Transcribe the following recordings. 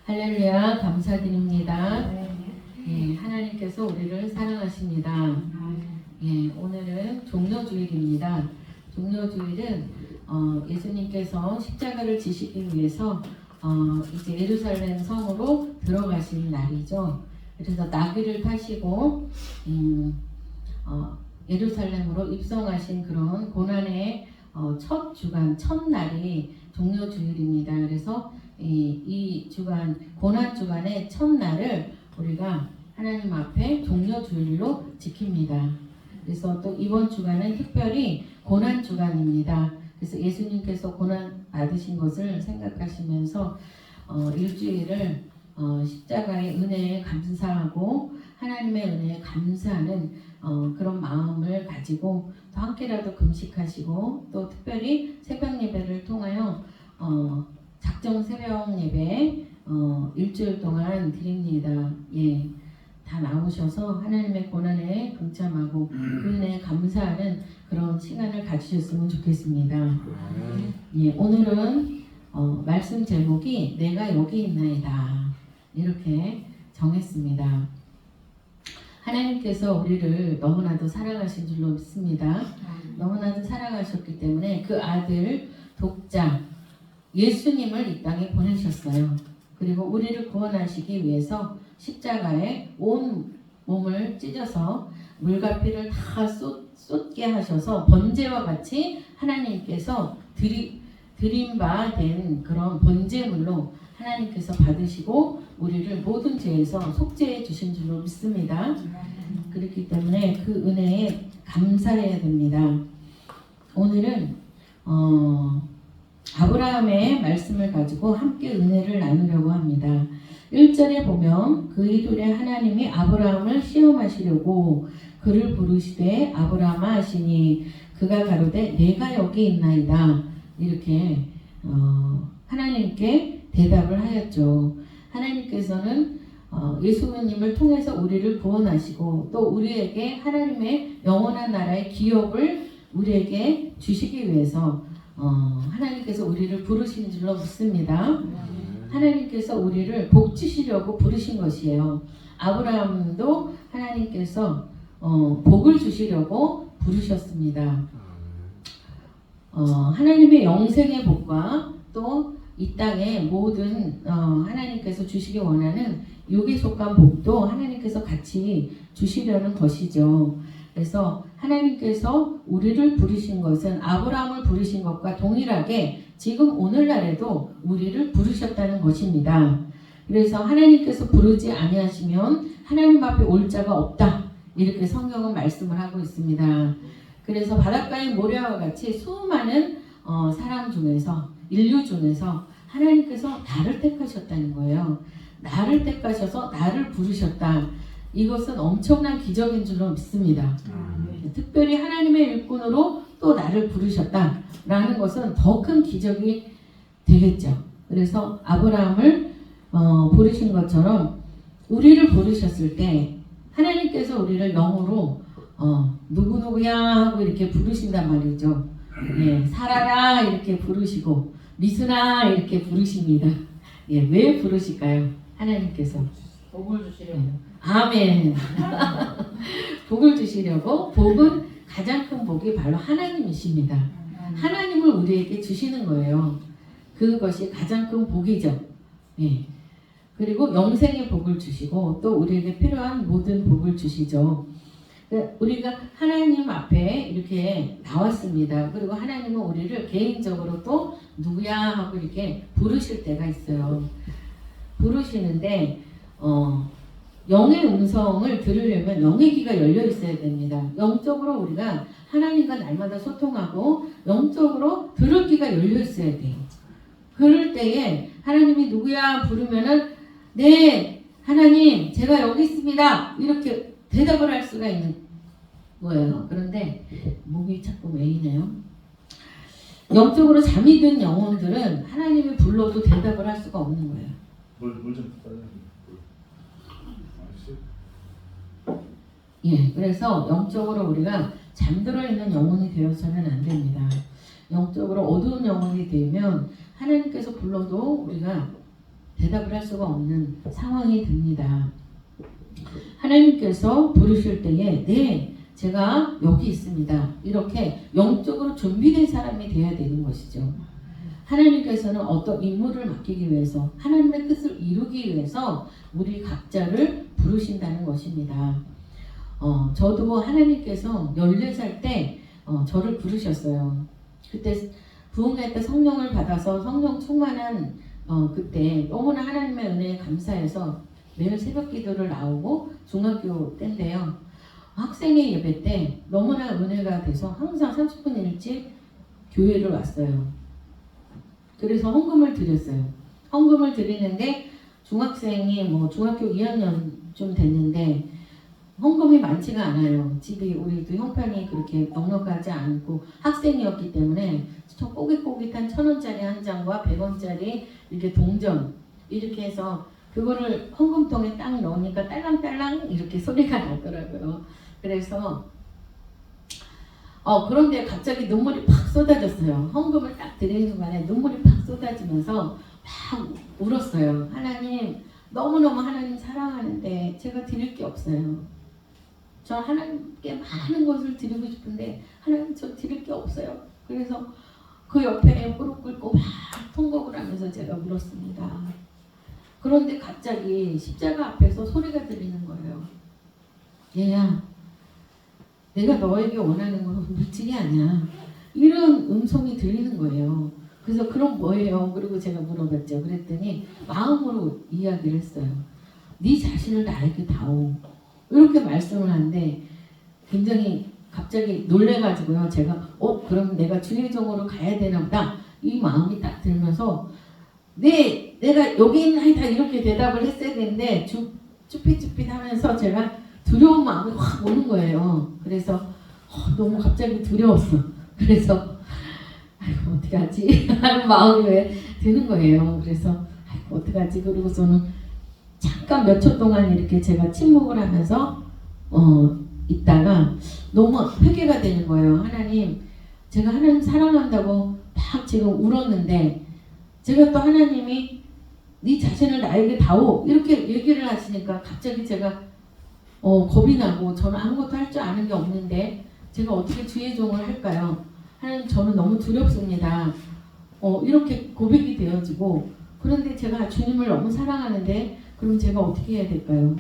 할렐루야, 감사드립니다. 예, 하나님께서 우리를 사랑하십니다. 예, 오늘은 종려주일입니다. 종려주일은 예수님께서 십자가를 지시기 위해서 이제 예루살렘 성으로 들어가신 날이죠. 그래서 나귀를 타시고 예루살렘으로 입성하신 그런 고난의 첫 주간, 첫날이 종려주일입니다. 그래서 이 주간, 고난 주간의 첫날을 우리가 하나님 앞에 종려주일로 지킵니다. 그래서 또 이번 주간은 특별히 고난 주간입니다. 그래서 예수님께서 고난 받으신 것을 생각하시면서 일주일을 십자가의 은혜에 감사하고 하나님의 은혜에 감사하는 그런 마음을 가지고 또 함께라도 금식하시고 또 특별히 새벽 예배를 통하여 작정 새벽 예배 일주일 동안 드립니다. 예, 다 나오셔서 하나님의 고난에 동참하고 그 은혜에 감사하는 그런 시간을 가지셨으면 좋겠습니다. 예, 오늘은 말씀 제목이 내가 여기 있나이다 이렇게 정했습니다. 하나님께서 우리를 너무나도 사랑하신 줄로 믿습니다. 너무나도 사랑하셨기 때문에 그 아들 독자 예수님을 이 땅에 보내셨어요. 그리고 우리를 구원하시기 위해서 십자가에 온 몸을 찢어서 물과 피를 다 쏟게 하셔서 번제와 같이 하나님께서 드린 바 된 그런 번제물로 하나님께서 받으시고 우리를 모든 죄에서 속죄해 주신 줄로 믿습니다. 그렇기 때문에 그 은혜에 감사해야 됩니다. 오늘은 아브라함의 말씀을 가지고 함께 은혜를 나누려고 합니다. 1절에 보면 그 이후에 하나님이 아브라함을 시험하시려고 그를 부르시되 아브라함아 하시니 그가 가로되 내가 여기 있나이다 이렇게 하나님께 대답을 하였죠. 하나님께서는 예수님을 통해서 우리를 구원하시고 또 우리에게 하나님의 영원한 나라의 기업을 우리에게 주시기 위해서 하나님께서 우리를 부르신 줄로 믿습니다. 하나님께서 우리를 복 주시려고 부르신 것이에요. 아브라함도 하나님께서 복을 주시려고 부르셨습니다. 하나님의 영생의 복과 또 이 땅에 모든 하나님께서 주시기 원하는 육에 속한 복도 하나님께서 같이 주시려는 것이죠. 그래서 하나님께서 우리를 부르신 것은 아브라함을 부르신 것과 동일하게 지금 오늘날에도 우리를 부르셨다는 것입니다. 그래서 하나님께서 부르지 아니하시면 하나님 앞에 올 자가 없다. 이렇게 성경은 말씀을 하고 있습니다. 그래서 바닷가의 모래와 같이 수많은 사람 중에서 인류 중에서 하나님께서 나를 택하셨다는 거예요. 나를 택하셔서 나를 부르셨다. 이것은 엄청난 기적인 줄로 믿습니다. 특별히 하나님의 일꾼으로 또 나를 부르셨다라는 것은 더 큰 기적이 되겠죠. 그래서 아브라함을 부르신 것처럼 우리를 부르셨을 때 하나님께서 우리를 영어로 누구누구야 하고 이렇게 부르신단 말이죠. 예, 살아라 이렇게 부르시고 미순아 이렇게 부르십니다. 예, 왜 부르실까요? 하나님께서 복을 주시려고. 아멘. 복을 주시려고. 복은 가장 큰 복이 바로 하나님이십니다. 하나님을 우리에게 주시는 거예요. 그것이 가장 큰 복이죠. 예. 그리고 영생의 복을 주시고 또 우리에게 필요한 모든 복을 주시죠. 우리가 하나님 앞에 이렇게 나왔습니다. 그리고 하나님은 우리를 개인적으로 또 누구야 하고 이렇게 부르실 때가 있어요. 부르시는데 영의 음성을 들으려면 영의 귀가 열려 있어야 됩니다. 영적으로 우리가 하나님과 날마다 소통하고 영적으로 들을 귀가 열려 있어야 돼요. 그럴 때에 하나님이 누구야 부르면은 네 하나님 제가 여기 있습니다 이렇게 대답을 할 수가 있는 거예요. 그런데 목이 자꾸 메이네요. 영적으로 잠이 든 영혼들은 하나님이 불러도 대답을 할 수가 없는 거예요. 물좀 예, 그래서 영적으로 우리가 잠들어 있는 영혼이 되어서는 안 됩니다. 영적으로 어두운 영혼이 되면 하나님께서 불러도 우리가 대답을 할 수가 없는 상황이 됩니다. 하나님께서 부르실 때에 네, 제가 여기 있습니다. 이렇게 영적으로 준비된 사람이 되어야 되는 것이죠. 하나님께서는 어떤 임무를 맡기기 위해서 하나님의 뜻을 이루기 위해서 우리 각자를 부르신다는 것입니다. 저도 하나님께서 14살 때 저를 부르셨어요. 그때 부흥회 때 성령을 받아서 성령 충만한 그때 너무나 하나님의 은혜에 감사해서 매일 새벽 기도를 나오고 중학교 때인데요. 학생의 예배 때 너무나 은혜가 돼서 항상 30분 일찍 교회를 왔어요. 그래서 헌금을 드렸어요. 헌금을 드리는데 중학생이 중학교 2학년쯤 됐는데 헌금이 많지가 않아요. 집이 우리도 형편이 그렇게 넉넉하지 않고 학생이었기 때문에 저 꼬깃꼬깃한 1,000원짜리 한 장과 100원짜리 이렇게 동전 이렇게 해서 그거를 헌금통에 딱 넣으니까 딸랑딸랑 이렇게 소리가 나더라고요. 그래서 그런데 갑자기 눈물이 팍 쏟아졌어요. 헌금을 딱 드리는 순간에 눈물이 팍 쏟아지면서 막 울었어요. 하나님, 너무너무 하나님 사랑하는데 제가 드릴 게 없어요. 저 하나님께 많은 것을 드리고 싶은데 하나님 저 드릴 게 없어요. 그래서 그 옆에 무릎 꿇고 막 통곡을 하면서 제가 울었습니다. 그런데 갑자기 십자가 앞에서 소리가 들리는 거예요. 얘야, 내가 너에게 원하는 건 물질이 아니야. 이런 음성이 들리는 거예요. 그래서 그럼 뭐예요? 그리고 제가 물어봤죠. 그랬더니 마음으로 이야기를 했어요. 네 자신을 나에게 다오. 이렇게 말씀을 하는데 굉장히 갑자기 놀래가지고요. 제가 그럼 내가 주의 종으로 가야 되나 보다. 이 마음이 딱 들면서 네, 내가 여기 있나이다 이렇게 대답을 했어야 되는데 쭈삣쭈삣 하면서 제가 두려운 마음이 확 오는 거예요. 그래서 너무 갑자기 두려웠어. 그래서 아이고 어떡하지? 하는 마음이 왜 드는 거예요. 그래서 아이고 어떡하지? 그러고서는 잠깐 몇 초 동안 이렇게 제가 침묵을 하면서 있다가 너무 회개가 되는 거예요. 하나님, 제가 하나님 사랑한다고 막 지금 울었는데 제가 또 하나님이 네 자신을 나에게 다오 이렇게 얘기를 하시니까 갑자기 제가 겁이 나고 저는 아무것도 할 줄 아는 게 없는데 제가 어떻게 주의 종을 할까요? 하나님 저는 너무 두렵습니다. 이렇게 고백이 되어지고 그런데 제가 주님을 너무 사랑하는데 그럼 제가 어떻게 해야 될까요?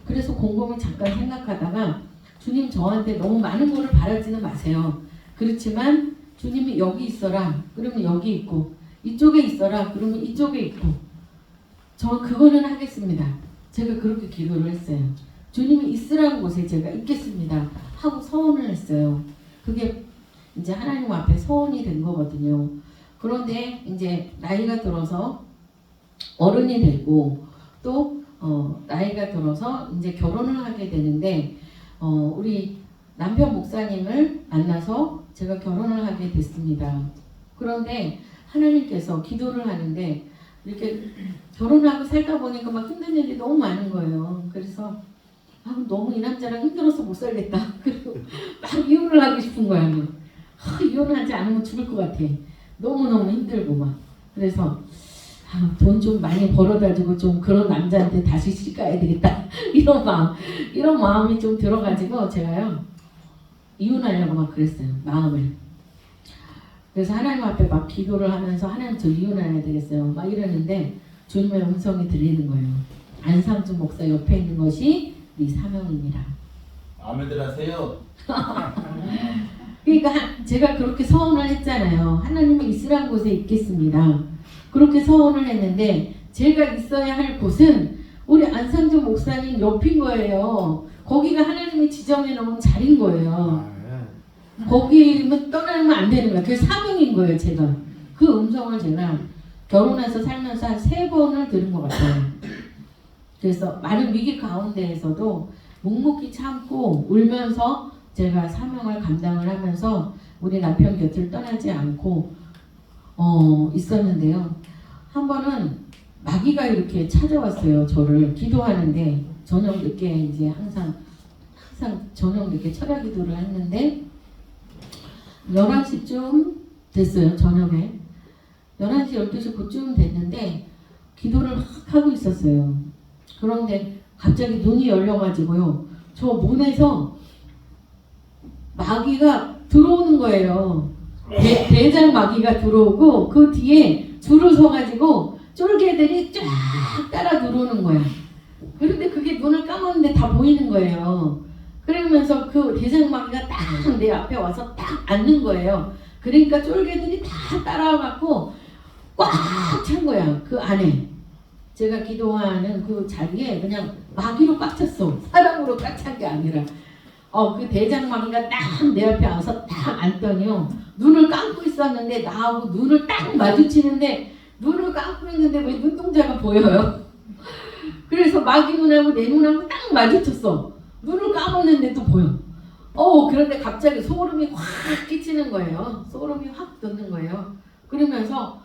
그래서 곰곰이 잠깐 생각하다가 주님 저한테 너무 많은 거를 바라지는 마세요. 그렇지만 주님이 여기 있어라 그러면 여기 있고 이쪽에 있어라 그러면 이쪽에 있고 저 그거는 하겠습니다. 제가 그렇게 기도를 했어요. 주님이 있으라는 곳에 제가 있겠습니다 하고 서원을 했어요. 그게 이제 하나님 앞에 서원이 된 거거든요. 그런데 이제 나이가 들어서 어른이 되고 또 나이가 들어서 이제 결혼을 하게 되는데 우리 남편 목사님을 만나서 제가 결혼을 하게 됐습니다. 그런데 하나님께서 기도를 하는데 이렇게 결혼하고 살다 보니까 막 힘든 일이 너무 많은 거예요. 그래서 너무 이 남자랑 힘들어서 못 살겠다. 그리고 막 이혼을 하고 싶은 거야. 이혼하지 않으면 죽을 것 같아. 너무너무 힘들고 막. 그래서 돈 좀 많이 벌어가지고 좀 그런 남자한테 다시 시집가야 되겠다. 이런 마음이 좀 들어가지고 제가요 이혼하려고 막 그랬어요. 마음을. 그래서 하나님 앞에 막 기도를 하면서 하나님 저 이혼해야 되겠어요. 막 이러는데 주님의 음성이 들리는 거예요. 안상준 목사 옆에 있는 것이 네 사명이니라. 아멘들 하세요. 그러니까 제가 그렇게 서원을 했잖아요. 하나님이 있으란 곳에 있겠습니다. 그렇게 서원을 했는데 제가 있어야 할 곳은 우리 안상준 목사님 옆인 거예요. 거기가 하나님이 지정해 놓은 자리인 거예요. 거기면 떠나면 안 되는 거예요. 그게 사명인 거예요. 제가 그 음성을 제가 결혼해서 살면서 한 3번을 들은 것 같아요. 그래서 많은 위기 가운데에서도 묵묵히 참고 울면서 제가 사명을 감당을 하면서 우리 남편 곁을 떠나지 않고 있었는데요. 한 번은 마귀가 이렇게 찾아왔어요. 저를 기도하는데 저녁 늦게 이제 항상 저녁 늦게 철야 기도를 했는데 11시쯤 됐어요. 저녁에 11시 12시 그쯤 됐는데 기도를 막 하고 있었어요. 그런데 갑자기 눈이 열려가지고요. 저 문에서 마귀가 들어오는 거예요. 대장 마귀가 들어오고 그 뒤에 줄을 서가지고 쫄개들이 쫙 따라 들어오는 거야. 그런데 그게 눈을 감았는데 다 보이는 거예요. 그러면서 그 대장 마귀가 딱 내 앞에 와서 딱 앉는 거예요. 그러니까 쫄개들이 다 따라와갖고 꽉 찬 거야. 그 안에. 제가 기도하는 그 자리에 그냥 마귀로 꽉 찼어. 사람으로 꽉 찬 게 아니라. 그 대장 마귀가 딱 내 앞에 와서 딱 앉더니요. 눈을 감고 있었는데 나하고 눈을 딱 마주치는데 눈을 감고 있는데 왜 눈동자가 보여요? 그래서 마귀 눈하고 내 눈하고 딱 마주쳤어. 눈을 감았는데도 보여. 그런데 갑자기 소름이 확 끼치는 거예요. 소름이 확 돋는 거예요. 그러면서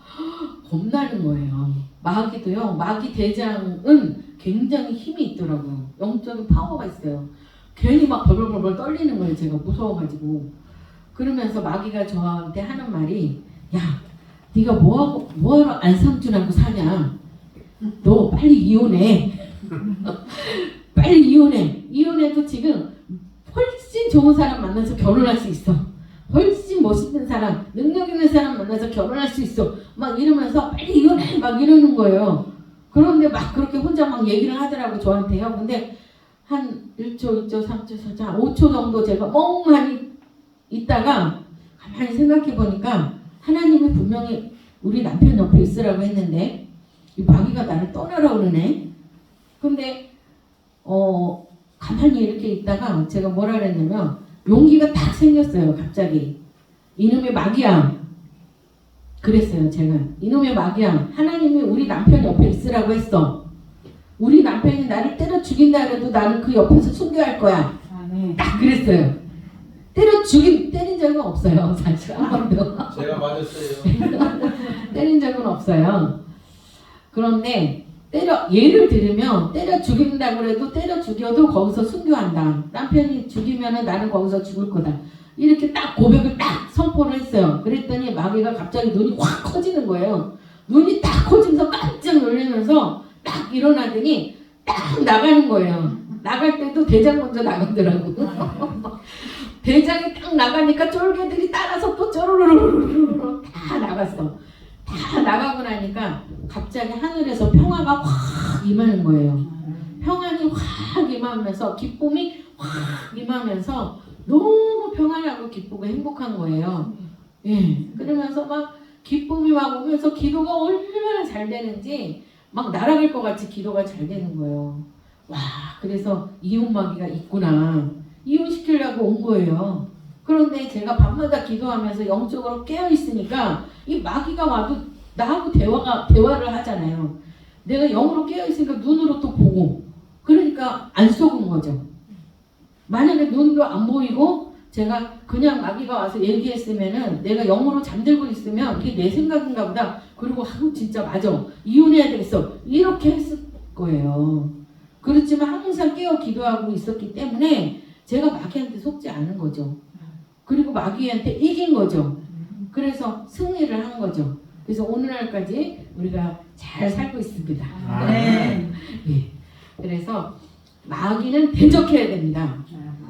겁나는 거예요. 마귀도요. 마귀 대장은 굉장히 힘이 있더라고요. 영적인 파워가 있어요. 괜히 막 벌벌벌 떨리는 거예요. 제가 무서워가지고. 그러면서 마귀가 저한테 하는 말이 야, 네가 뭐하러 안상준하고 사냐? 너 빨리 이혼해. 빨리 이혼해. 이혼해도 지금 훨씬 좋은 사람 만나서 결혼할 수 있어. 훨씬 멋있는 사람, 능력 있는 사람 만나서 결혼할 수 있어. 막 이러면서 빨리 이혼해. 막 이러는 거예요. 그런데 막 그렇게 혼자 막 얘기를 하더라고 저한테요. 근데 한 1초, 2초, 3초, 4초, 5초 정도 제가 멍하니 있다가 가만히 생각해 보니까 하나님이 분명히 우리 남편 옆에 있으라고 했는데 이 마귀가 나를 떠나라고 그러네. 근데 가만히 이렇게 있다가 제가 뭐라 그랬냐면 용기가 딱 생겼어요. 갑자기. 이놈의 마귀야. 그랬어요. 제가. 이놈의 마귀야. 하나님이 우리 남편 옆에 있으라고 했어. 우리 남편이 나를 때려 죽인다 그래도 나는 그 옆에서 순교할 거야. 딱 그랬어요. 때린 적은 없어요. 사실 한 번도. 제가 맞았어요. 때린 적은 없어요. 그런데 예를 들면 때려 죽인다 그래도 때려 죽여도 거기서 순교한다. 남편이 죽이면은 나는 거기서 죽을 거다. 이렇게 딱 고백을 딱 선포를 했어요. 그랬더니 마귀가 갑자기 눈이 확 커지는 거예요. 눈이 딱 커지면서 깜짝 놀라면서 딱 일어나더니 딱 나가는 거예요. 나갈 때도 대장 먼저 나가더라고. 대장이 딱 나가니까 쫄개들이 따라서 또 쪼르르르르르 다 나갔어. 다 나가고 나니까 갑자기 하늘에서 평화가 확 임하는 거예요. 평안이 확 임하면서 기쁨이 확 임하면서 너무 평안하고 기쁘고 행복한 거예요. 예. 그러면서 막 기쁨이 막 오면서 기도가 얼마나 잘 되는지 막 날아갈 것 같이 기도가 잘 되는 거예요. 와, 그래서 이혼 마귀가 있구나. 이혼시키려고 온 거예요. 그런데 제가 밤마다 기도하면서 영적으로 깨어있으니까 이 마귀가 와도 나하고 대화를 하잖아요. 내가 영으로 깨어있으니까 눈으로 또 보고 그러니까 안 속은 거죠. 만약에 눈도 안 보이고 제가 그냥 마귀가 와서 얘기했으면은 내가 영으로 잠들고 있으면 이게 내 생각인가 보다. 그리고 진짜 맞아. 이혼해야 되겠어. 이렇게 했을 거예요. 그렇지만 항상 깨어 기도하고 있었기 때문에 제가 마귀한테 속지 않은 거죠. 그리고 마귀한테 이긴 거죠. 그래서 승리를 한 거죠. 그래서 오늘날까지 우리가 잘 살고 있습니다. 네. 예. 그래서 마귀는 대적해야 됩니다.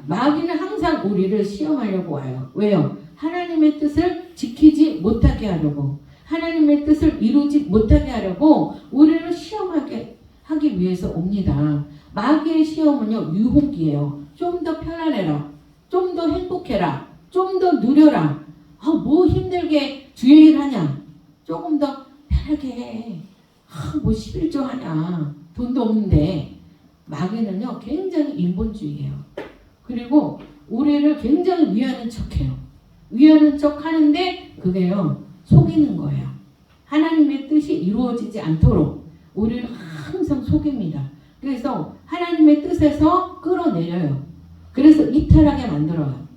마귀는 항상 우리를 시험하려고 와요. 왜요? 하나님의 뜻을 지키지 못하게 하려고, 하나님의 뜻을 이루지 못하게 하려고 우리를 시험하게 하기 위해서 옵니다. 마귀의 시험은요, 유혹이에요. 좀 더 편안해라, 좀 더 행복해라, 좀 더 누려라. 뭐 힘들게 주일 하냐, 조금 더 편하게 해. 뭐 11조 하냐, 돈도 없는데. 마귀는요 굉장히 인본주의예요. 그리고 우리를 굉장히 위하는 척해요. 위하는 척 하는데 그게요 속이는 거예요. 하나님의 뜻이 이루어지지 않도록 우리를 항상 속입니다. 그래서 하나님의 뜻에서 끌어내려요. 그래서 이탈하게 만들어요.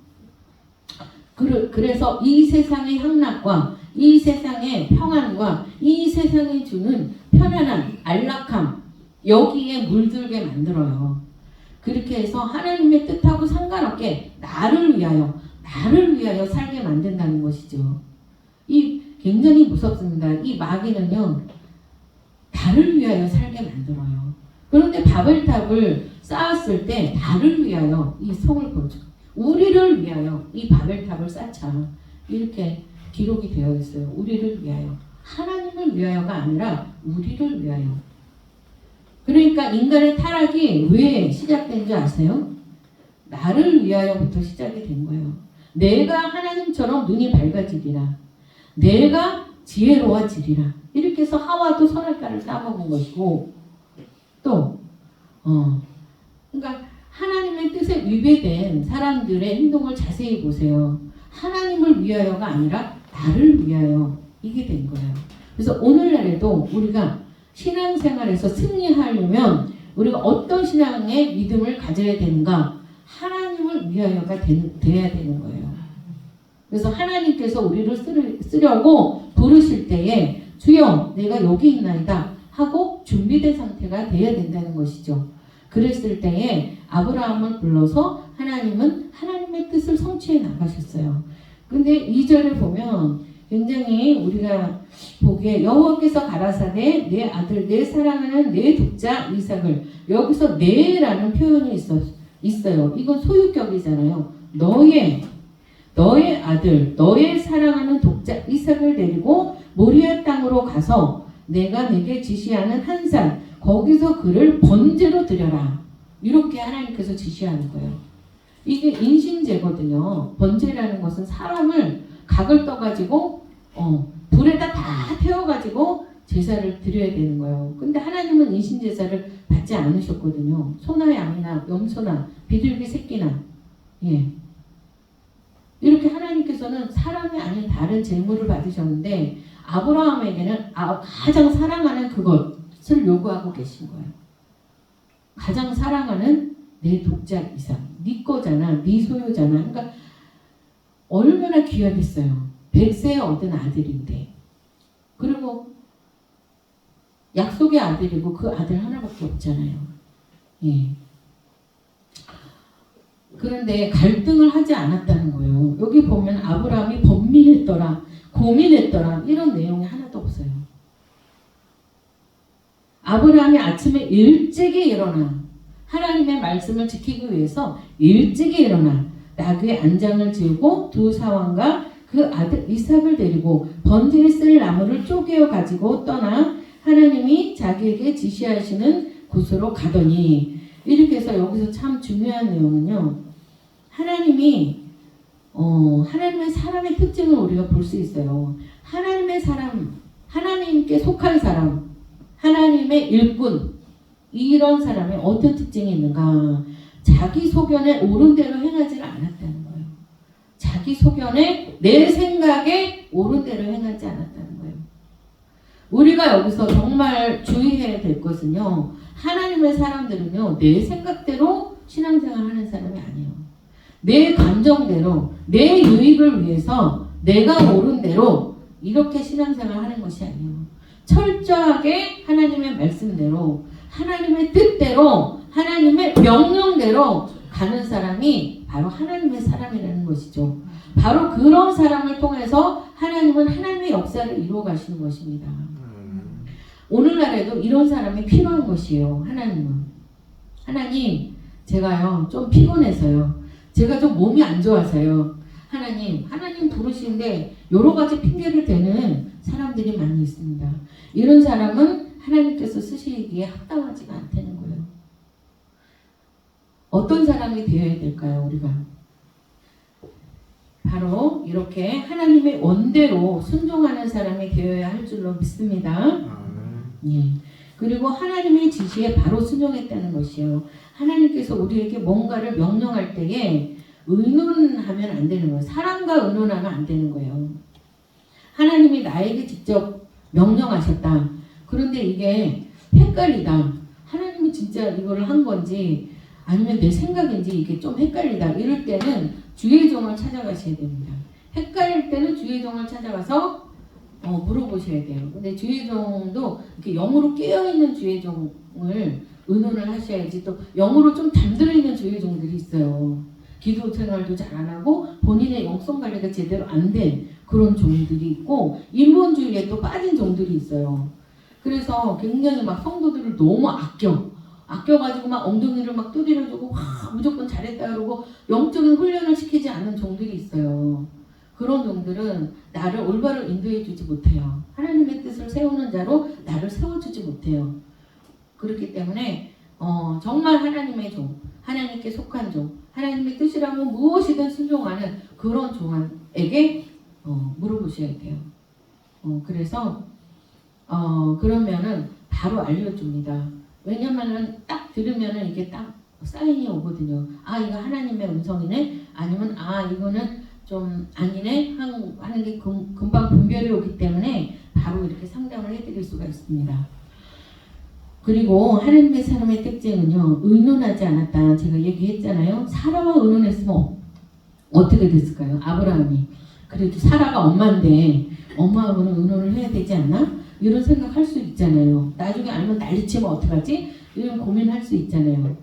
그래서 이 세상의 향락과 이 세상의 평안과 이 세상이 주는 편안한 안락함, 여기에 물들게 만들어요. 그렇게 해서 하나님의 뜻하고 상관없게 나를 위하여 살게 만든다는 것이죠. 이 굉장히 무섭습니다. 이 마귀는요 달을 위하여 살게 만들어요. 그런데 바벨탑을 쌓았을 때 달을 위하여 이 성을 건축, 우리를 위하여 이 바벨탑을 쌓자 이렇게 기록이 되어 있어요. 우리를 위하여, 하나님을 위하여가 아니라 우리를 위하여. 그러니까 인간의 타락이 왜 시작된 줄 아세요? 나를 위하여부터 시작이 된 거예요. 내가 하나님처럼 눈이 밝아지리라, 내가 지혜로워지리라, 이렇게 해서 하와도 선악과를 따먹은 것이고, 또 그러니까 하나님의 뜻에 위배된 사람들의 행동을 자세히 보세요. 하나님을 위하여가 아니라 나를 위하여, 이게 된 거예요. 그래서 오늘날에도 우리가 신앙생활에서 승리하려면 우리가 어떤 신앙의 믿음을 가져야 되는가? 하나님을 위하여가 돼야 되는 거예요. 그래서 하나님께서 우리를 쓰려고 부르실 때에 주여 내가 여기 있나이다 하고 준비된 상태가 돼야 된다는 것이죠. 그랬을 때에 아브라함을 불러서 하나님은 하나님의 뜻을 성취해 나가셨어요. 근데 2절을 보면 굉장히 우리가 보기에 여호와께서 가라사대 내 아들 내 사랑하는 내 독자 이삭을, 여기서 내라는 표현이 있어요. 이건 소유격이잖아요. 너의 아들 너의 사랑하는 독자 이삭을 데리고 모리아 땅으로 가서 내가 내게 지시하는 한 산 거기서 그를 번제로 드려라. 이렇게 하나님께서 지시하는 거예요. 이게 인신제거든요. 번제라는 것은 사람을 각을 떠가지고 불에다 다 태워가지고 제사를 드려야 되는 거예요. 근데 하나님은 인신제사를 받지 않으셨거든요. 소나 양이나 염소나 비둘기 새끼나, 예, 이렇게 하나님께서는 사람이 아닌 다른 제물을 받으셨는데 아브라함에게는 가장 사랑하는 그것을 요구하고 계신 거예요. 가장 사랑하는 내 독자 이삭, 네 거잖아, 네 소유잖아. 그러니까 얼마나 귀하겠어요. 100세에 얻은 아들인데, 그리고 약속의 아들이고 그 아들 하나밖에 없잖아요. 예. 그런데 갈등을 하지 않았다는 거예요. 여기 보면 아브라함이 번민했더라, 고민했더라, 이런 내용이 하나도 없어요. 아브라함이 아침에 일찍이 일어나 하나님의 말씀을 지키기 위해서 일찍이 일어나 나귀의 안장을 지우고 두 사환과 그 아들 이삭을 데리고 번제에 쓸 나무를 쪼개어 가지고 떠나 하나님이 자기에게 지시하시는 곳으로 가더니, 이렇게 해서 여기서 참 중요한 내용은요, 하나님의 사람의 특징을 우리가 볼 수 있어요. 하나님의 사람, 하나님께 속한 사람, 하나님의 일꾼, 이런 사람의 어떤 특징이 있는가? 자기 소견에 옳은 대로 행하지 않았다는 거예요. 자기 소견에, 내 생각에 옳은 대로 행하지 않았다는 거예요. 우리가 여기서 정말 주의해야 될 것은요, 하나님의 사람들은요, 내 생각대로 신앙생활 하는 사람이 아니에요. 내 감정대로, 내 유익을 위해서 내가 옳은 대로 이렇게 신앙생활 하는 것이 아니에요. 철저하게 하나님의 말씀대로, 하나님의 뜻대로, 하나님의 명령대로 가는 사람이 바로 하나님의 사람이라는 것이죠. 바로 그런 사람을 통해서 하나님은 하나님의 역사를 이루어 가시는 것입니다. 오늘날에도 이런 사람이 필요한 것이에요. 하나님은. 하나님, 제가요 좀 피곤해서요, 제가 좀 몸이 안 좋아서요, 하나님 부르시는데 여러 가지 핑계를 대는 사람들이 많이 있습니다. 이런 사람은 하나님께서 쓰시기에 합당하지가 않다는 거예요. 어떤 사람이 되어야 될까요, 우리가? 바로 이렇게 하나님의 원대로 순종하는 사람이 되어야 할 줄로 믿습니다. 예. 그리고 하나님의 지시에 바로 순종했다는 것이에요. 하나님께서 우리에게 뭔가를 명령할 때에 의논하면 안 되는 거예요. 사람과 의논하면 안 되는 거예요. 하나님이 나에게 직접 명령하셨다. 그런데 이게 헷갈리다. 하나님이 진짜 이거를 한 건지 아니면 내 생각인지 이게 좀 헷갈리다. 이럴 때는 주의 종을 찾아가셔야 됩니다. 헷갈릴 때는 주의 종을 찾아가서 물어보셔야 돼요. 근데 주의 종도 이렇게 영으로 깨어있는 주의 종을 의논을 하셔야지. 또 영으로 좀 잠들어 있는 주의 종들이 있어요. 기도 생활도 잘 안 하고 본인의 영성 관리가 제대로 안 된 그런 종들이 있고 인본주의에 또 빠진 종들이 있어요. 그래서 굉장히 막 성도들을 너무 아껴가지고 막 엉덩이를 막 두드려주고 와 무조건 잘했다 그러고 영적인 훈련을 시키지 않는 종들이 있어요. 그런 종들은 나를 올바로 인도해주지 못해요. 하나님의 뜻을 세우는 자로 나를 세워주지 못해요. 그렇기 때문에 정말 하나님의 종, 하나님께 속한 종, 하나님의 뜻이라면 무엇이든 순종하는 그런 종에게 물어보셔야 돼요. 그래서 그러면은 바로 알려줍니다. 왜냐면은 딱 들으면은 이게 딱 사인이 오거든요. 아 이거 하나님의 음성이네. 아니면 아 이거는 좀 아니네 하는 게 금방 분별이 오기 때문에 바로 이렇게 상담을 해드릴 수가 있습니다. 그리고 하나님의 사람의 특징은요, 의논하지 않았다. 제가 얘기했잖아요. 사라와 의논했으면 어떻게 됐을까요? 아브라함이. 그래도 사라가 엄마인데 엄마하고는 의논을 해야 되지 않나? 이런 생각할 수 있잖아요. 나중에 알면 난리치면 어떡하지? 이런 고민할 수 있잖아요.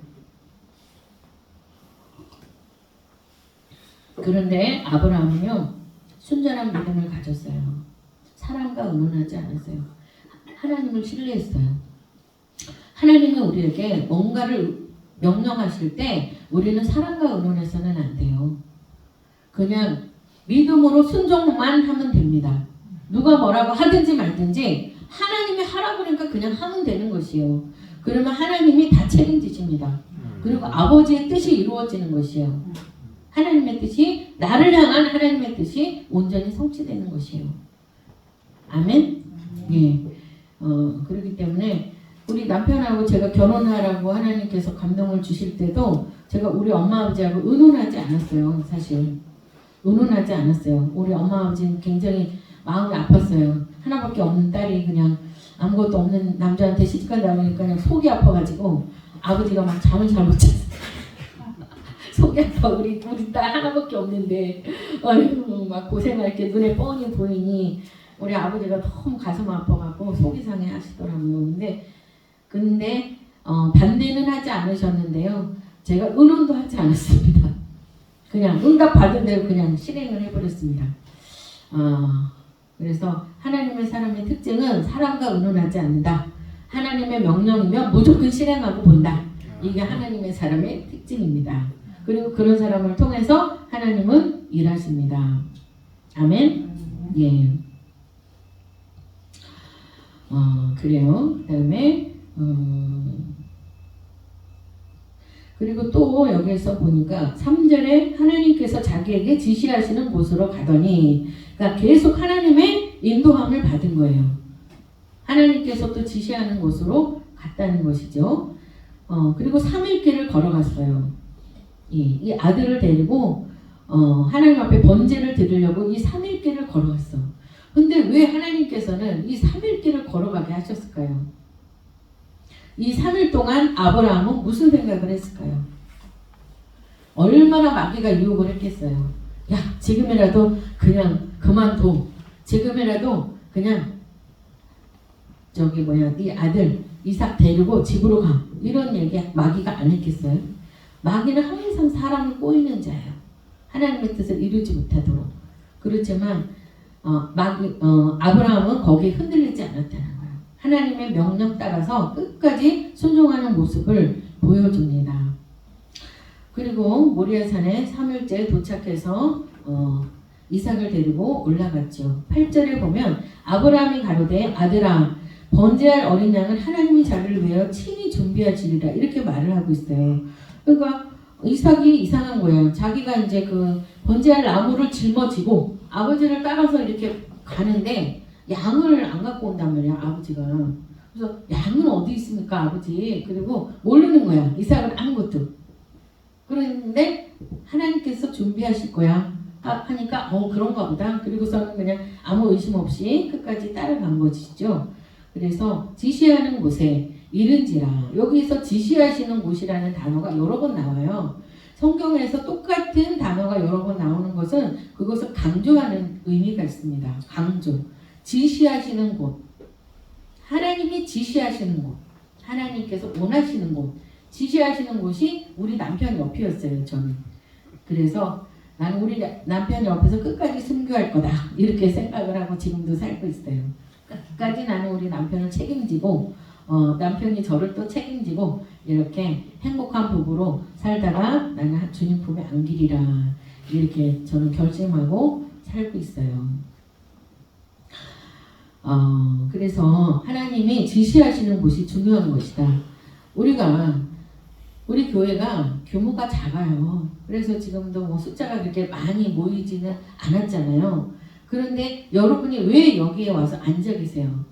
그런데 아브라함은요, 순전한 믿음을 가졌어요. 사람과 의논하지 않았어요. 하나님을 신뢰했어요. 하나님은 우리에게 뭔가를 명령하실 때 우리는 사람과 의논해서는 안 돼요. 그냥 믿음으로 순종만 하면 됩니다. 누가 뭐라고 하든지 말든지 하나님이 하라고 그러니까 그냥 하면 되는 것이에요. 그러면 하나님이 다 책임지십니다. 그리고 아버지의 뜻이 이루어지는 것이에요. 하나님의 뜻이 나를 향한 하나님의 뜻이 온전히 성취되는 것이에요. 아멘? 예. 그렇기 때문에 우리 남편하고 제가 결혼하라고 하나님께서 감동을 주실 때도 제가 우리 엄마 아버지하고 의논하지 않았어요. 사실 의논하지 않았어요. 우리 엄마 아버지는 굉장히 마음이 아팠어요. 하나밖에 없는 딸이 그냥 아무것도 없는 남자한테 시집간다 보니까 그냥 속이 아파가지고 아버지가 막 잠을 잘 못 잤어요. 속이 아파. 우리 딸 하나밖에 없는데 어휴 막 고생할 게 눈에 뻔히 보이니 우리 아버지가 너무 가슴 아파갖고 속이 상해 하시더라고요. 근데 반대는 하지 않으셨는데요. 제가 의논도 하지 않았습니다. 그냥 응답 받은 대로 그냥 실행을 해버렸습니다. 그래서 하나님의 사람의 특징은 사람과 의논하지 않는다. 하나님의 명령이면 무조건 실행하고 본다. 이게 하나님의 사람의 특징입니다. 그리고 그런 사람을 통해서 하나님은 일하십니다. 아멘? 예. 그래요. 그 다음에 그리고 또 여기에서 보니까 3절에 하나님께서 자기에게 지시하시는 곳으로 가더니, 그러니까 계속 하나님의 인도함을 받은 거예요. 하나님께서 또 지시하는 곳으로 갔다는 것이죠. 그리고 3일 길을 걸어갔어요. 이 아들을 데리고 하나님 앞에 번제를 드리려고 이 3일 길을 걸어갔어. 근데 왜 하나님께서는 이 3일 길을 걸어가게 하셨을까요? 이 3일 동안 아브라함은 무슨 생각을 했을까요? 얼마나 마귀가 유혹을 했겠어요. 야, 지금이라도 그냥 그만둬. 지금이라도 그냥 네 아들 이삭 데리고 집으로 가. 이런 얘기 마귀가 안 했겠어요? 마귀는 항상 사람을 꼬이는 자예요. 하나님의 뜻을 이루지 못하도록. 그렇지만 아브라함은 거기에 흔들리지 않았다는 거예요. 하나님의 명령 따라서 끝까지 순종하는 모습을 보여줍니다. 그리고 모리아산에 3일째 도착해서 이삭을 데리고 올라갔죠. 8절에 보면 아브라함이 가로되 아들아 번제할 어린 양은 하나님이 자기를 위하여 친히 준비하시리라 이렇게 말을 하고 있어요. 그러니까 이삭이 이상한 거예요. 자기가 이제 그 번제할 나무를 짊어지고 아버지를 따라서 이렇게 가는데 양을 안 갖고 온단 말이야 아버지가. 그래서 양은 어디 있습니까 아버지? 그리고 모르는 거야. 이삭은 아무것도. 그런데 하나님께서 준비하실 거야 하니까 그런가 보다. 그리고서는 그냥 아무 의심 없이 끝까지 따라간 것이죠. 그래서 지시하는 곳에 이른지라. 여기서 지시하시는 곳이라는 단어가 여러 번 나와요. 성경에서 똑같은 단어가 여러 번 나오는 것은 그것을 강조하는 의미가 있습니다. 강조. 지시하시는 곳. 하나님이 지시하시는 곳. 하나님께서 원하시는 곳. 지시하시는 곳이 우리 남편 옆이었어요. 저는. 그래서 나는 우리 남편 옆에서 끝까지 순교할 거다. 이렇게 생각을 하고 지금도 살고 있어요. 끝까지 나는 우리 남편을 책임지고 남편이 저를 또 책임지고 이렇게 행복한 부부로 살다가 나는 주님 품에 안기리라 이렇게 저는 결심하고 살고 있어요. 그래서 하나님이 지시하시는 곳이 중요한 것이다. 우리 교회가 규모가 작아요. 그래서 지금도 뭐 숫자가 그렇게 많이 모이지는 않았잖아요. 그런데 여러분이 왜 여기에 와서 앉아 계세요?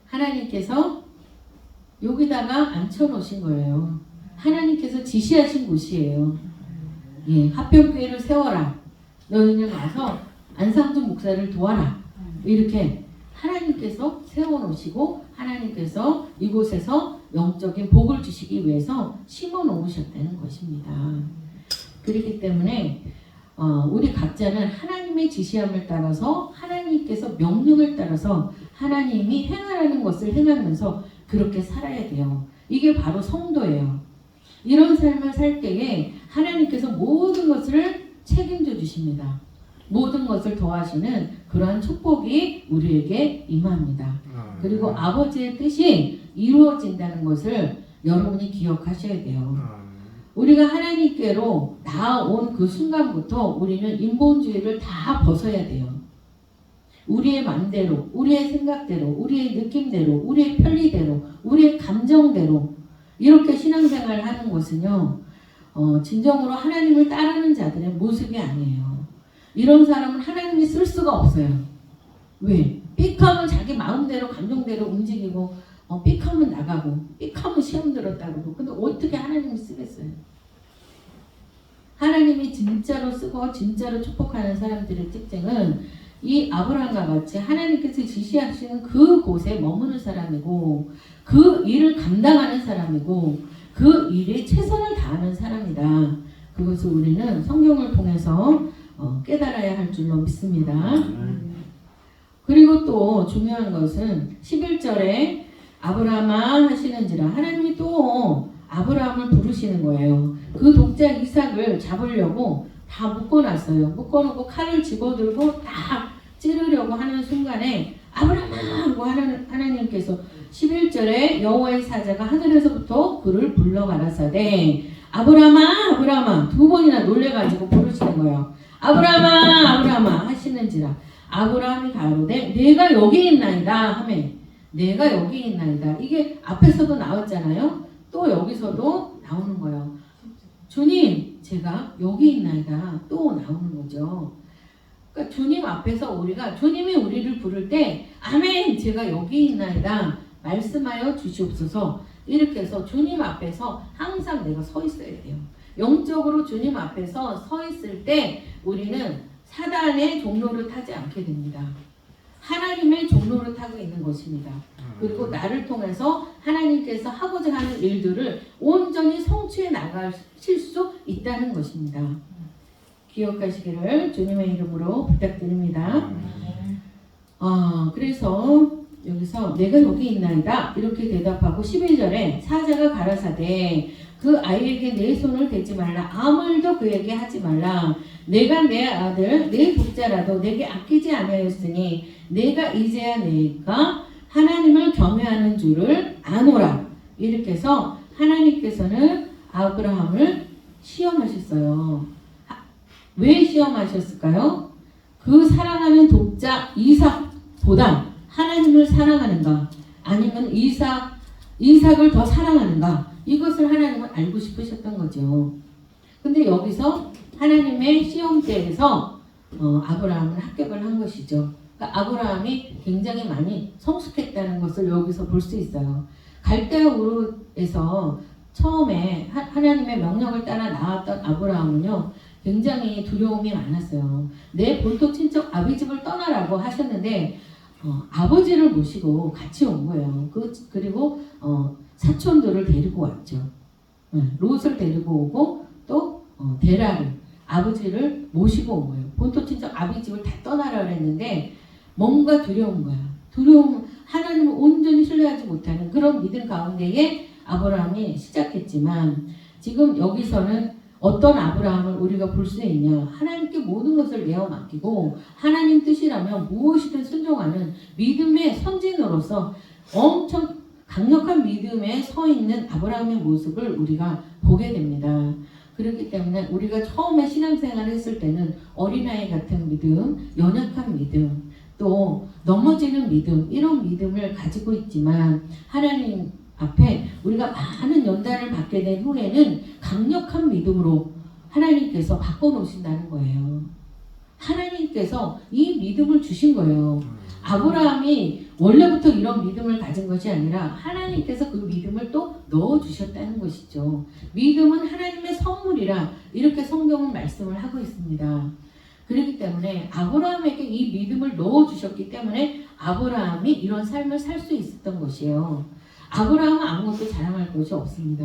하나님께서 여기다가 앉혀놓으신 거예요. 하나님께서 지시하신 곳이에요. 예, 합병교회를 세워라. 너희는 와서 안상준 목사를 도와라. 이렇게 하나님께서 세워놓으시고 하나님께서 이곳에서 영적인 복을 주시기 위해서 심어놓으셨다는 것입니다. 그렇기 때문에 우리 각자는 하나님의 지시함을 따라서 하나님께서 명령을 따라서 하나님이 행하라는 것을 행하면서 그렇게 살아야 돼요. 이게 바로 성도예요. 이런 삶을 살 때에 하나님께서 모든 것을 책임져 주십니다. 모든 것을 더하시는 그러한 축복이 우리에게 임합니다. 그리고 아버지의 뜻이 이루어진다는 것을 여러분이 기억하셔야 돼요. 우리가 하나님께로 나아온 그 순간부터 우리는 인본주의를 다 벗어야 돼요. 우리의 맘대로, 우리의 생각대로, 우리의 느낌대로, 우리의 편리대로, 우리의 감정대로 이렇게 신앙생활을 하는 것은요, 진정으로 하나님을 따르는 자들의 모습이 아니에요. 이런 사람은 하나님이 쓸 수가 없어요. 왜? 삑하면 자기 마음대로 감정대로 움직이고 삑하면 나가고 삑하면 시험 들었다 그러고 근데 어떻게 하나님이 쓰겠어요? 하나님이 진짜로 쓰고 진짜로 축복하는 사람들의 특징은 이 아브라함과 같이 하나님께서 지시하시는 그 곳에 머무는 사람이고 그 일을 감당하는 사람이고 그 일에 최선을 다하는 사람이다. 그것을 우리는 성경을 통해서 깨달아야 할 줄로 믿습니다. 그리고 또 중요한 것은 11절에 아브라함아 하시는지라 하나님이 또 아브라함을 부르시는 거예요. 그 독자 이삭을 잡으려고 다 묶어놨어요. 묶어놓고 칼을 집어들고 딱 찌르려고 하는 순간에 아브라함아 하고 하나님께서 11절에 여호와의 사자가 하늘에서부터 그를 불러 가라사대 아브라함아 아브라함아 두 번이나 놀래가지고 부르시는 거예요. 아브라함아 아브라함아 하시는지라 아브라함이 가로되 내가 여기 있나이다 하매 내가 여기 있나이다. 이게 앞에서도 나왔잖아요. 또 여기서도 나오는 거예요. 주님 제가 여기 있나이다. 또 나오는 거죠. 그러니까 주님 앞에서 우리가 주님이 우리를 부를 때 아멘 제가 여기 있나이다 말씀하여 주시옵소서. 이렇게 해서 주님 앞에서 항상 내가 서 있어야 돼요. 영적으로 주님 앞에서 서 있을 때 우리는 사단의 종로를 타지 않게 됩니다. 하나님의 종로를 타고 있는 것입니다. 그리고 나를 통해서 하나님께서 하고자 하는 일들을 온전히 성취해 나가실 수 있다는 것입니다. 기억하시기를 주님의 이름으로 부탁드립니다. 그래서 여기서 내가 여기 있나이다 이렇게 대답하고 11절에 사자가 가라사대 그 아이에게 내 손을 대지 말라 아무 일도 그에게 하지 말라 내가 내 아들 내 독자라도 내게 아끼지 아니하였으니 내가 이제야 내가 하나님을 경외하는 줄을 아노라. 이렇게 해서 하나님께서는 아브라함을 시험하셨어요. 왜 시험하셨을까요? 그 사랑하는 독자 이삭보다 하나님을 사랑하는가 아니면 이삭을 더 사랑하는가 이것을 하나님은 알고 싶으셨던 거죠. 근데 여기서 하나님의 시험대에서 아브라함은 합격을 한 것이죠. 그러니까 아브라함이 굉장히 많이 성숙했다는 것을 여기서 볼 수 있어요. 갈대아 우르에서 처음에 하나님의 명령을 따라 나왔던 아브라함은요 굉장히 두려움이 많았어요. 내 본토 친척 아비집을 떠나라고 하셨는데 아버지를 모시고 같이 온 거예요. 그리고 사촌들을 데리고 왔죠. 롯을 데리고 오고 또 데라를 아버지를 모시고 온 거예요. 본토 친척 아비집을 다 떠나라 그랬는데 뭔가 두려운 거야. 하나님을 온전히 신뢰하지 못하는 그런 믿음 가운데에 아브라함이 시작했지만 지금 여기서는 어떤 아브라함을 우리가 볼 수 있냐? 하나님께 모든 것을 내어 맡기고 하나님 뜻이라면 무엇이든 순종하는 믿음의 선진으로서 엄청 강력한 믿음에 서 있는 아브라함의 모습을 우리가 보게 됩니다. 그렇기 때문에 우리가 처음에 신앙생활을 했을 때는 어린아이 같은 믿음, 연약한 믿음, 또 넘어지는 믿음, 이런 믿음을 가지고 있지만 하나님 앞에 우리가 많은 연단을 받게 된 후에는 강력한 믿음으로 하나님께서 바꿔놓으신다는 거예요. 하나님께서 이 믿음을 주신 거예요. 아브라함이 원래부터 이런 믿음을 가진 것이 아니라 하나님께서 그 믿음을 또 넣어주셨다는 것이죠. 믿음은 하나님의 선물이라 이렇게 성경은 말씀을 하고 있습니다. 그렇기 때문에 아브라함에게 이 믿음을 넣어주셨기 때문에 아브라함이 이런 삶을 살 수 있었던 것이에요. 아브라함은 아무것도 자랑할 것이 없습니다.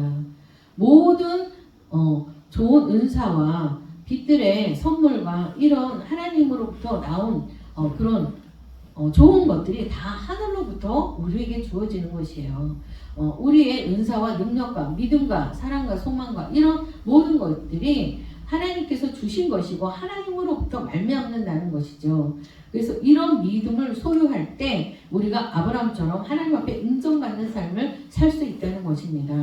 모든 좋은 은사와 빛들의 선물과 이런 하나님으로부터 나온 그런 좋은 것들이 다 하늘로부터 우리에게 주어지는 것이에요. 우리의 은사와 능력과 믿음과 사랑과 소망과 이런 모든 것들이 하나님께서 주신 것이고 하나님으로부터 말미암는다는 것이죠. 그래서 이런 믿음을 소유할 때 우리가 아브라함처럼 하나님 앞에 인정받는 삶을 살 수 있다는 것입니다.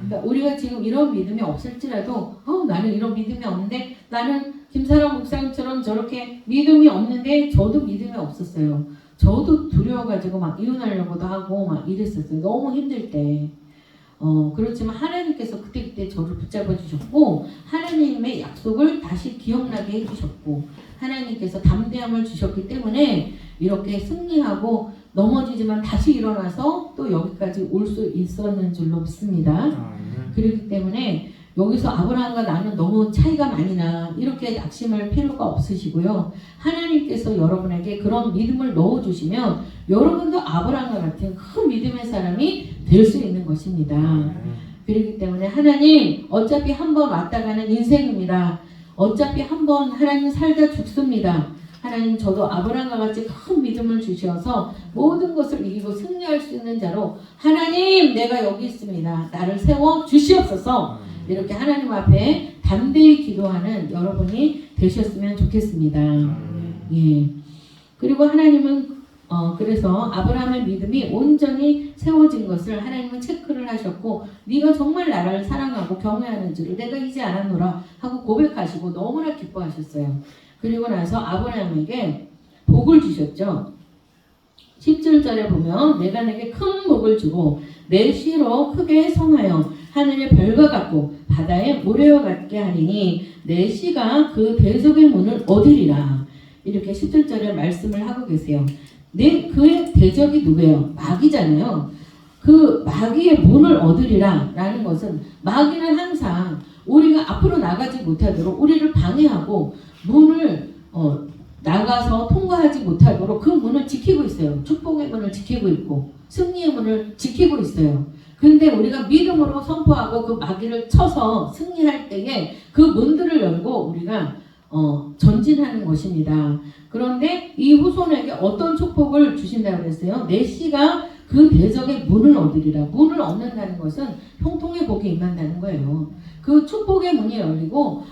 그러니까 우리가 지금 이런 믿음이 없을지라도 나는 이런 믿음이 없는데, 나는 김사람 목사님처럼 저렇게 믿음이 없는데, 저도 믿음이 없었어요. 저도 두려워가지고 막 이혼하려고도 하고 막 이랬었어요. 너무 힘들 때. 그렇지만 하나님께서 그때 저를 붙잡아 주셨고 하나님의 약속을 다시 기억나게 해주셨고 하나님께서 담대함을 주셨기 때문에 이렇게 승리하고 넘어지지만 다시 일어나서 또 여기까지 올 수 있었는 줄로 믿습니다. 그렇기 때문에 여기서 아브라함과 나는 너무 차이가 많이 나 이렇게 낙심할 필요가 없으시고요. 하나님께서 여러분에게 그런 믿음을 넣어주시면 여러분도 아브라함과 같은 큰 믿음의 사람이 될 수 있는 것입니다. 그렇기 때문에 하나님, 어차피 한 번 왔다 가는 인생입니다. 어차피 한 번 하나님 살다 죽습니다. 하나님, 저도 아브라함과 같이 큰 믿음을 주셔서 모든 것을 이기고 승리할 수 있는 자로 하나님, 내가 여기 있습니다. 나를 세워 주시옵소서. 이렇게 하나님 앞에 담대히 기도하는 여러분이 되셨으면 좋겠습니다. 예. 그리고 하나님은 그래서 아브라함의 믿음이 온전히 세워진 것을 하나님은 체크를 하셨고, 네가 정말 나를 사랑하고 경외하는 줄을 내가 이제 알았노라 하고 고백하시고 너무나 기뻐하셨어요. 그리고 나서 아브라함에게 복을 주셨죠. 17절에 보면 내가 내게 큰 복을 주고 내 씨로 크게 성하여 하늘의 별과 같고 바다의 모래와 같게 하리니 내 씨가 그 대적의 문을 얻으리라. 이렇게 17절에 말씀을 하고 계세요. 그의 대적이 누구예요? 마귀잖아요. 그 마귀의 문을 얻으리라 라는 것은, 마귀는 항상 우리가 앞으로 나가지 못하도록 우리를 방해하고 문을 나가서 통과하지 못하도록 그 문을 지키고 있어요. 축복의 문을 지키고 있고 승리의 문을 지키고 있어요. 그런데 우리가 믿음으로 선포하고 그 마귀를 쳐서 승리할 때에 그 문들을 열고 우리가 전진하는 것입니다. 그런데 이 후손에게 어떤 축복을 주신다고 그랬어요? 내 씨가 그 대적의 문을 얻으리라. 문을 얻는다는 것은 형통의 복이 임한다는 거예요. 그 축복의 문이 열리고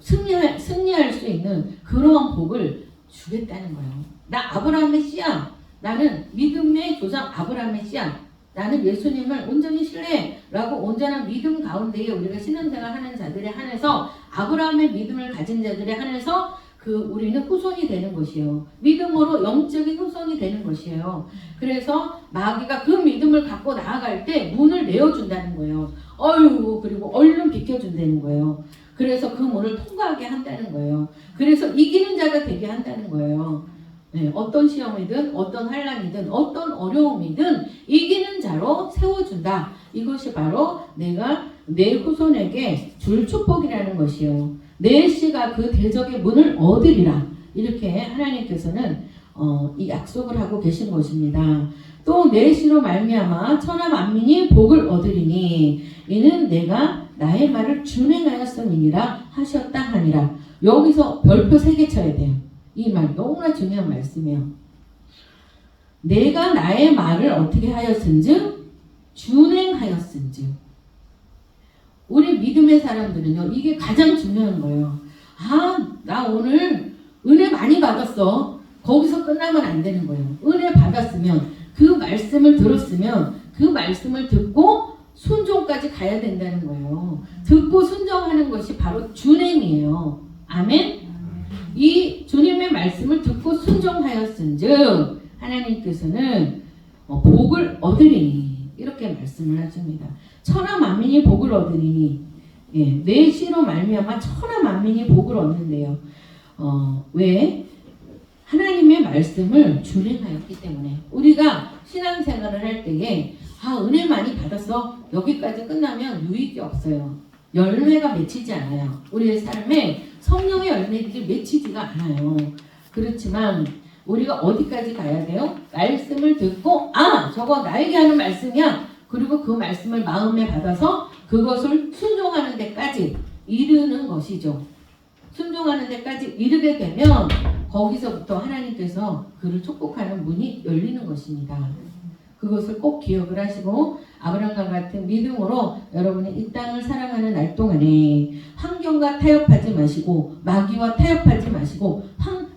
승리할 수 있는 그러한 복을 주겠다는 거예요. 나 아브라함의 씨야. 나는 믿음의 조상 아브라함의 씨야. 나는 예수님을 온전히 신뢰라고 온전한 믿음 가운데에 우리가 신앙생활 하는 자들에 한해서 아브라함의 믿음을 가진 자들에 한해서 우리는 후손이 되는 것이에요. 믿음으로 영적인 후손이 되는 것이에요. 그래서 마귀가 그 믿음을 갖고 나아갈 때 문을 내어준다는 거예요. 그리고 얼른 비켜준다는 거예요. 그래서 그 문을 통과하게 한다는 거예요. 그래서 이기는 자가 되게 한다는 거예요. 네, 어떤 시험이든 어떤 환난이든 어떤 어려움이든 이기는 자로 세워준다. 이것이 바로 내가 내 후손에게 줄 축복이라는 것이요. 내 씨가 그 대적의 문을 얻으리라. 이렇게 하나님께서는 이 약속을 하고 계신 것입니다. 또 내 씨로 말미암아 천하 만민이 복을 얻으리니 이는 내가 나의 말을 준행하였음이니라 하셨다 하니라. 여기서 별표 3개 쳐야 돼요. 이 말 너무나 중요한 말씀이에요. 내가 나의 말을 어떻게 하였은즉 준행하였은즉. 우리 믿음 믿음의 사람들은요, 이게 가장 중요한 거예요. 나 오늘 은혜 많이 받았어. 거기서 끝나면 안 되는 거예요. 은혜 받았으면, 그 말씀을 들었으면 그 말씀을 듣고 순종까지 가야 된다는 거예요. 듣고 순종하는 것이 바로 주님이에요. 아멘? 이 주님의 말씀을 듣고 순종하였은즉 하나님께서는 복을 얻으리니 이렇게 말씀을 하십니다. 천하 만민이 복을 얻으리니, 내 씨로 말미암아 천하 만민이 복을 얻는데요. 왜? 하나님의 말씀을 준행하였기 때문에. 우리가 신앙생활을 할 때에 은혜 많이 받았어. 여기까지 끝나면 유익이 없어요. 열매가 맺히지 않아요. 우리의 삶에 성령의 열매들이 맺히지가 않아요. 그렇지만 우리가 어디까지 가야 돼요? 말씀을 듣고 저거 나에게 하는 말씀이야. 그리고 그 말씀을 마음에 받아서 그것을 순종하는 데까지 이르는 것이죠. 순종하는 데까지 이르게 되면 거기서부터 하나님께서 그를 축복하는 문이 열리는 것입니다. 그것을 꼭 기억을 하시고 아브라함과 같은 믿음으로 여러분이 이 땅을 살아가는 날 동안에 환경과 타협하지 마시고, 마귀와 타협하지 마시고,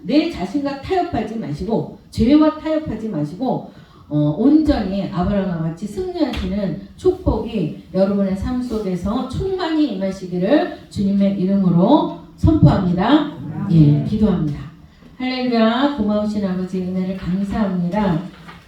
내 자신과 타협하지 마시고, 죄와 타협하지 마시고, 온전히 아브라함과 같이 승리하시는 축복이 여러분의 삶 속에서 충만히 임하시기를 주님의 이름으로 선포합니다. 기도합니다. 할렐루야. 고마우신 아버지 은혜를 감사합니다.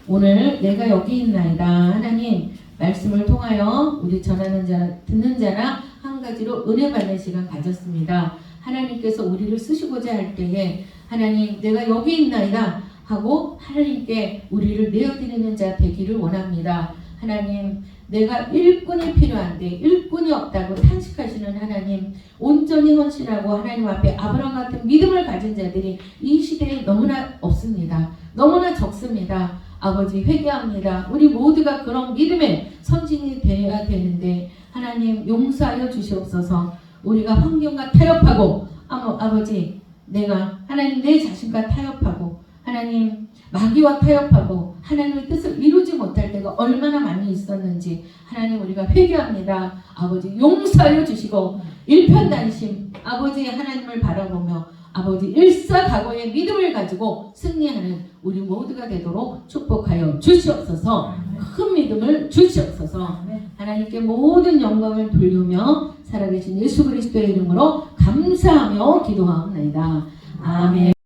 오늘 내가 여기 있나이다. 하나님 말씀을 통하여 우리 전하는 자, 듣는 자나 한 가지로 은혜 받는 시간 가졌습니다. 하나님께서 우리를 쓰시고자 할 때에 하나님 내가 여기 있나이다 하고 하나님께 우리를 내어드리는 자 되기를 원합니다. 하나님 내가 일꾼이 필요한데 일꾼이 없다고 탄식하시는 하나님, 온전히 헌신하고 하나님 앞에 아브라함 같은 믿음을 가진 자들이 이 시대에 너무나 없습니다. 너무나 적습니다. 아버지 회개합니다. 우리 모두가 그런 믿음의 선진이 되어야 되는데 하나님 용서하여 주시옵소서. 우리가 환경과 타협하고 아버지 내가 하나님 내 자신과 타협하고 하나님 마귀와 타협하고 하나님의 뜻을 이루지 못할 때가 얼마나 많이 있었는지 하나님 우리가 회개합니다. 아버지 용서하여 주시고 일편단심 아버지 하나님을 바라보며 아버지 일사각오의 믿음을 가지고 승리하는 우리 모두가 되도록 축복하여 주시옵소서. 큰 믿음을 주시옵소서. 하나님께 모든 영광을 돌리며 살아계신 예수 그리스도의 이름으로 감사하며 기도하옵나이다. 아멘.